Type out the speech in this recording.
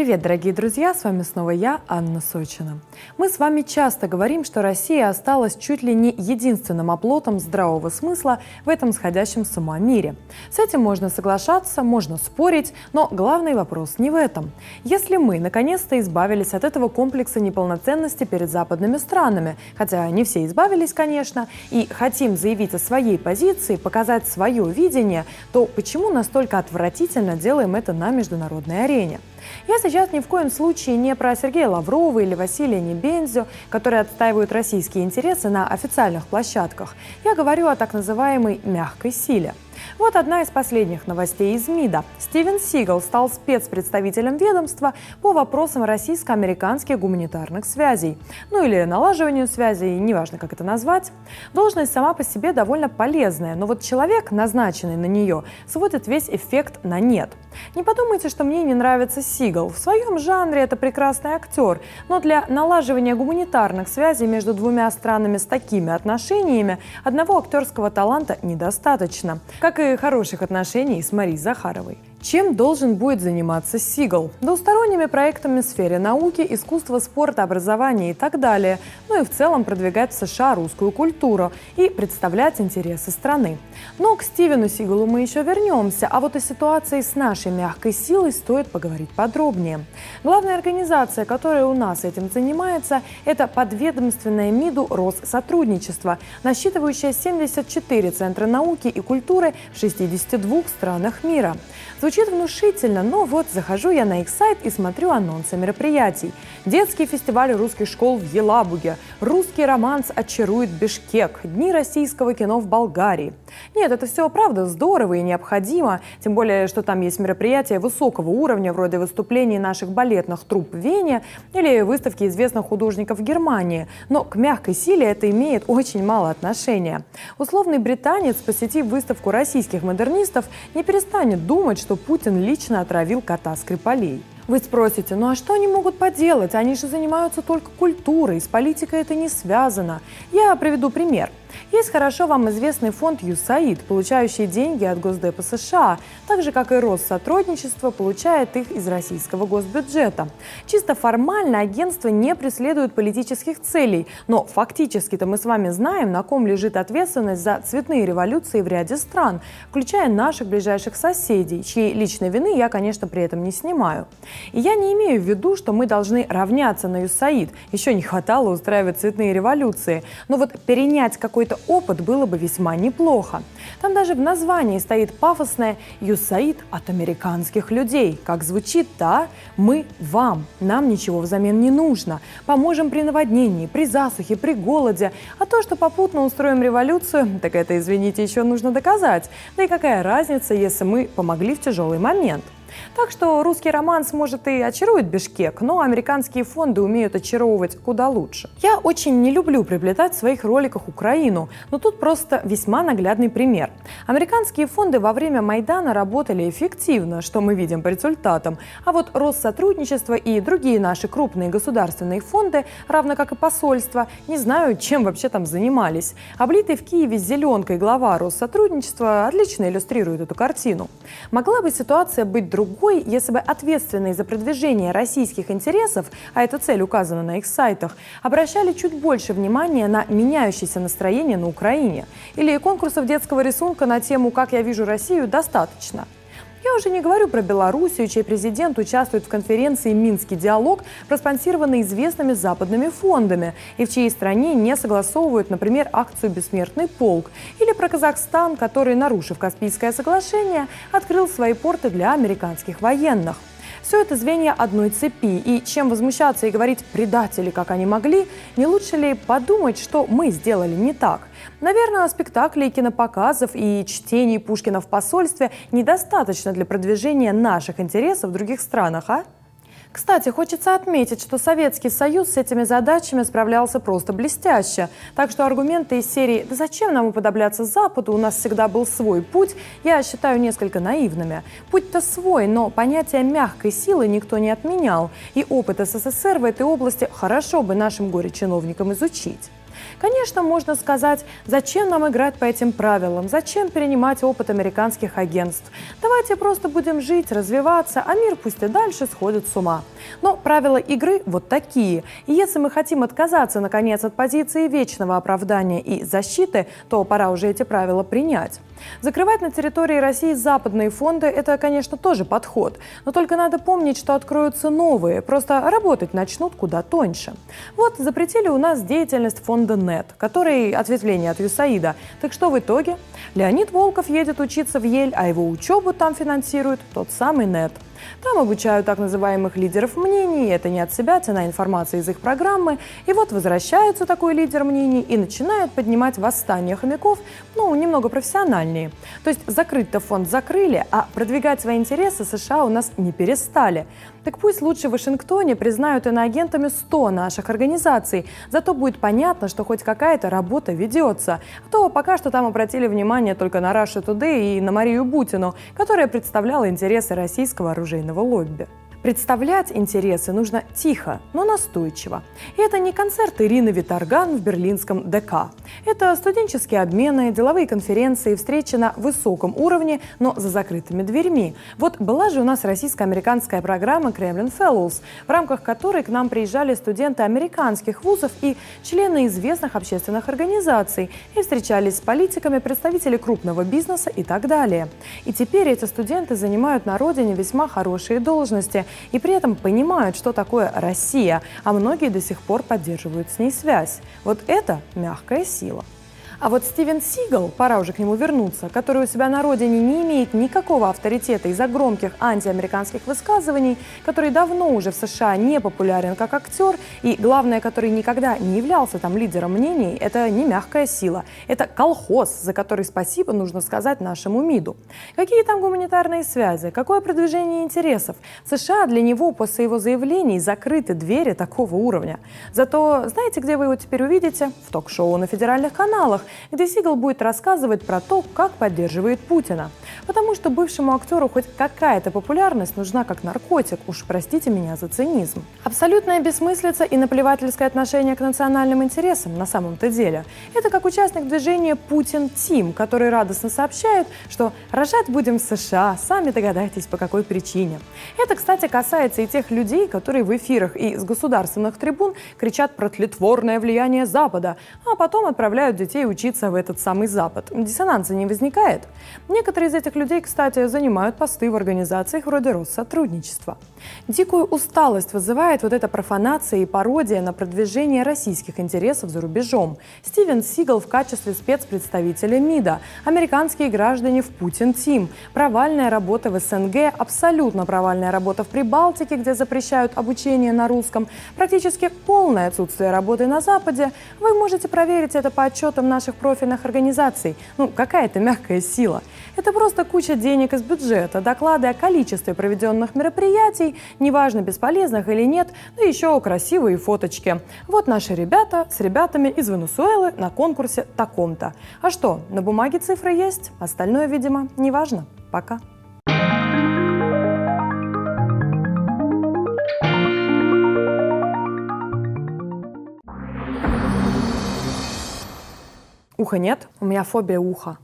Привет, дорогие друзья! С вами снова я, Анна Сочина. Мы с вами часто говорим, что Россия осталась чуть ли не единственным оплотом здравого смысла в этом сходящем с ума мире. С этим можно соглашаться, можно спорить, но главный вопрос не в этом. Если мы наконец-то избавились от этого комплекса неполноценности перед западными странами, хотя не все избавились, конечно, и хотим заявить о своей позиции, показать свое видение, то почему настолько отвратительно делаем это на международной арене? Я сейчас ни в коем случае не про Сергея Лаврова или Василия Небензю, которые отстаивают российские интересы на официальных площадках. Я говорю о так называемой «мягкой силе». Вот одна из последних новостей из МИДа. Стивен Сигал стал спецпредставителем ведомства по вопросам российско-американских гуманитарных связей. Ну или налаживанию связей, неважно, как это назвать. Должность сама по себе довольно полезная, но вот человек, назначенный на нее, сводит весь эффект на нет. Не подумайте, что мне не нравится Сигал. В своем жанре это прекрасный актер, но для налаживания гуманитарных связей между двумя странами с такими отношениями одного актерского таланта недостаточно. Как и хороших отношений с Марией Захаровой. Чем должен будет заниматься Сигал? Двусторонними проектами в сфере науки, искусства, спорта, образования и так далее. Ну и в целом продвигать в США русскую культуру и представлять интересы страны. Но к Стивену Сигалу мы еще вернемся, а вот о ситуации с нашей мягкой силой стоит поговорить подробнее. Главная организация, которая у нас этим занимается, это подведомственное МИДу Россотрудничество, насчитывающее 74 центра науки и культуры в 62 странах мира. Звучит внушительно, но вот захожу я на их сайт и смотрю анонсы мероприятий. Детский фестиваль русских школ в Елабуге, русский романс очарует Бишкек, дни российского кино в Болгарии. Нет, это все правда здорово и необходимо, тем более, что там есть мероприятия высокого уровня, вроде выступлений наших балетных труп в Вене или выставки известных художников в Германии. Но к мягкой силе это имеет очень мало отношения. Условный британец, посетив выставку российских модернистов, не перестанет думать, что Путин лично отравил кота Скрипалей. Вы спросите, ну а что они могут поделать? Они же занимаются только культурой, с политикой это не связано. Я приведу пример. Есть хорошо вам известный фонд USAID, получающий деньги от Госдепа США, так же, как и Россотрудничество получает их из российского госбюджета. Чисто формально агентство не преследует политических целей, но фактически-то мы с вами знаем, на ком лежит ответственность за цветные революции в ряде стран, включая наших ближайших соседей, чьей личной вины я, конечно, при этом не снимаю. И я не имею в виду, что мы должны равняться на USAID, еще не хватало устраивать цветные революции, но вот перенять какой-то опыт было бы весьма неплохо. Там даже в названии стоит пафосное «USAID от американских людей». Как звучит-то, а? Мы вам. Нам ничего взамен не нужно. Поможем при наводнении, при засухе, при голоде. А то, что попутно устроим революцию, так это, извините, еще нужно доказать. Да и какая разница, если мы помогли в тяжелый момент? Так что русский романс, может, и очарует Бишкек, но американские фонды умеют очаровывать куда лучше. Я очень не люблю приплетать в своих роликах Украину, но тут просто весьма наглядный пример. Американские фонды во время Майдана работали эффективно, что мы видим по результатам, а вот Россотрудничество и другие наши крупные государственные фонды, равно как и посольства, не знаю, чем вообще там занимались. Облитый в Киеве зеленкой глава Россотрудничества отлично иллюстрирует эту картину. Могла бы ситуация быть другой, если бы ответственные за продвижение российских интересов, а эта цель указана на их сайтах, обращали чуть больше внимания на меняющееся настроение на Украине. Или конкурсов детского рисунка на тему «Как я вижу Россию» достаточно. Я уже не говорю про Белоруссию, чей президент участвует в конференции «Минский диалог», проспонсированной известными западными фондами, и в чьей стране не согласовывают, например, акцию «Бессмертный полк», или про Казахстан, который, нарушив Каспийское соглашение, открыл свои порты для американских военных. Все это звенья одной цепи, и чем возмущаться и говорить «предатели, как они могли», не лучше ли подумать, что мы сделали не так? Наверное, спектаклей, кинопоказов и чтений Пушкина в посольстве недостаточно для продвижения наших интересов в других странах, а? Кстати, хочется отметить, что Советский Союз с этими задачами справлялся просто блестяще. Так что аргументы из серии «Да зачем нам уподобляться Западу? У нас всегда был свой путь» я считаю несколько наивными. Путь-то свой, но понятие мягкой силы никто не отменял. И опыт СССР в этой области хорошо бы нашим горе-чиновникам изучить. Конечно, можно сказать, зачем нам играть по этим правилам, зачем перенимать опыт американских агентств. Давайте просто будем жить, развиваться, а мир пусть и дальше сходит с ума. Но правила игры вот такие. И если мы хотим отказаться, наконец, от позиции вечного оправдания и защиты, то пора уже эти правила принять. Закрывать на территории России западные фонды – это, конечно, тоже подход. Но только надо помнить, что откроются новые, просто работать начнут куда тоньше. Вот запретили у нас деятельность фонда НЭТ, который ответвление от ЮСАИДа. Так что в итоге? Леонид Волков едет учиться в Ель, а его учебу там финансирует тот самый НЭТ. Там обучают так называемых лидеров мнений, это не от себя, цена информации из их программы. И вот возвращается такой лидер мнений и начинает поднимать восстание хомяков, немного профессиональнее. То есть закрыть-то фонд закрыли, а продвигать свои интересы США у нас не перестали. Так пусть лучше в Вашингтоне признают иноагентами 100 наших организаций, зато будет понятно, что хоть какая-то работа ведется. А то пока что там обратили внимание только на Russia Today и на Марию Бутину, которая представляла интересы российского оружейного лобби. Представлять интересы нужно тихо, но настойчиво. И это не концерт Ирины Виторган в берлинском ДК. Это студенческие обмены, деловые конференции, встречи на высоком уровне, но за закрытыми дверьми. Вот была же у нас российско-американская программа Kremlin Fellows, в рамках которой к нам приезжали студенты американских вузов и члены известных общественных организаций, и встречались с политиками, представители крупного бизнеса и так далее. И теперь эти студенты занимают на родине весьма хорошие должности, и при этом понимают, что такое Россия, а многие до сих пор поддерживают с ней связь. Вот это мягкая сила. А вот Стивен Сигал, пора уже к нему вернуться, который у себя на родине не имеет никакого авторитета из-за громких антиамериканских высказываний, который давно уже в США не популярен как актер, и, главное, который никогда не являлся там лидером мнений, это не мягкая сила, это колхоз, за который спасибо нужно сказать нашему МИДу. Какие там гуманитарные связи, какое продвижение интересов? В США для него после его заявлений закрыты двери такого уровня. Зато знаете, где вы его теперь увидите? В ток-шоу на федеральных каналах, где Сигал будет рассказывать про то, как поддерживает Путина. Потому что бывшему актеру хоть какая-то популярность нужна как наркотик, уж простите меня за цинизм. Абсолютная бессмыслица и наплевательское отношение к национальным интересам на самом-то деле. Это как участник движения «Путин Тим», который радостно сообщает, что рожать будем в США, сами догадайтесь, по какой причине. Это, кстати, касается и тех людей, которые в эфирах и с государственных трибун кричат про тлетворное влияние Запада, а потом отправляют детей учиться в этот самый Запад. Диссонанса не возникает? Некоторые из этих людей, кстати, занимают посты в организациях вроде Россотрудничества. Дикую усталость вызывает вот эта профанация и пародия на продвижение российских интересов за рубежом. Стивен Сигал в качестве спецпредставителя МИДа, американские граждане в Путин Тим, провальная работа в СНГ, абсолютно провальная работа в Прибалтике, где запрещают обучение на русском, практически полное отсутствие работы на Западе. Вы можете проверить это по отчетам наших профильных организаций. Какая-то мягкая сила. Это просто куча денег из бюджета, доклады о количестве проведенных мероприятий, неважно, бесполезных или нет, да еще красивые фоточки. Вот наши ребята с ребятами из Венесуэлы на конкурсе таком-то. А что, на бумаге цифры есть, остальное, видимо, неважно. Пока. Уха нет? У меня фобия уха.